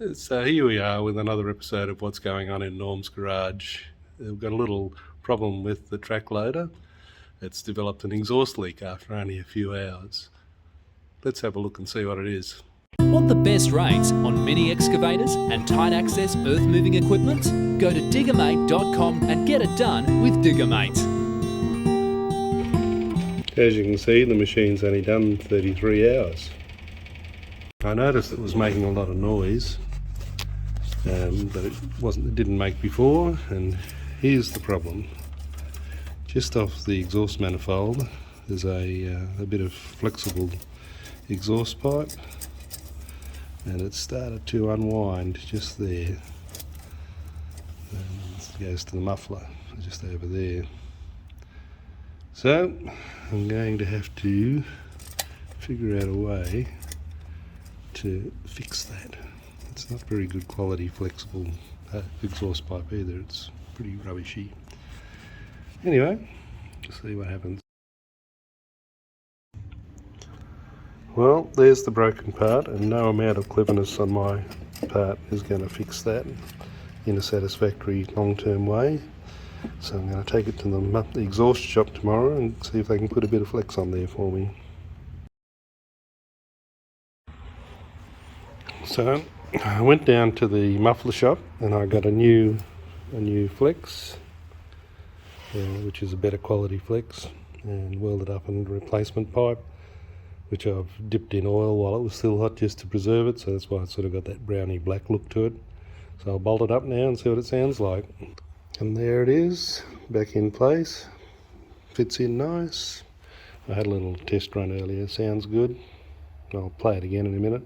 So here we are with another episode of What's Going On in Norm's Garage. We've got a little problem with the track loader. It's developed an exhaust leak after only a few hours. Let's have a look and see what it is. Want the best rates on mini excavators and tight access earth moving equipment? Go to Diggermate.com and get it done with Diggermate. As you can see, the machine's only done 33 hours. I noticed it was making a lot of noise, but it didn't make before, and here's the problem. Just off the exhaust manifold there's a bit of flexible exhaust pipe, and it started to unwind just there, and it goes to the muffler just over there. So I'm going to have to figure out a way to fix that. It's not very good quality flexible exhaust pipe either. It's pretty rubbishy. Anyway, let's see what happens. Well, there's the broken part, and no amount of cleverness on my part is going to fix that in a satisfactory long-term way. So I'm going to take it to the exhaust shop tomorrow and see if they can put a bit of flex on there for me. So I went down to the muffler shop and I got a new flex, which is a better quality flex, and welded up a replacement pipe, which I've dipped in oil while it was still hot just to preserve it, so that's why it's sort of got that browny black look to it. So I'll bolt it up now and see what it sounds like. And there it is, back in place. Fits in nice. I had a little test run earlier, sounds good. I'll play it again in a minute.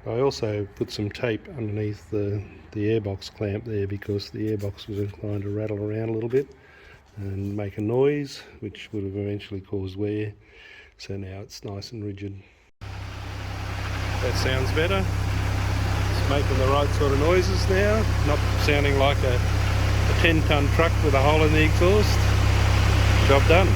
I also put some tape underneath the airbox clamp there because the airbox was inclined to rattle around a little bit and make a noise, which would have eventually caused wear. So now it's nice and rigid. That sounds better. It's making the right sort of noises now, not sounding like a 10-ton truck with a hole in the exhaust. Job done.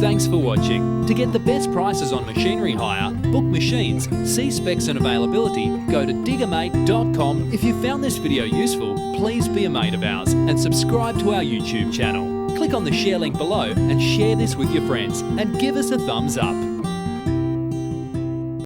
Thanks for watching. To get the best prices on machinery hire, book machines, see specs and availability, go to Diggermate.com. If you found this video useful, please be a mate of ours and subscribe to our YouTube channel. Click on the share link below and share this with your friends, and give us a thumbs up.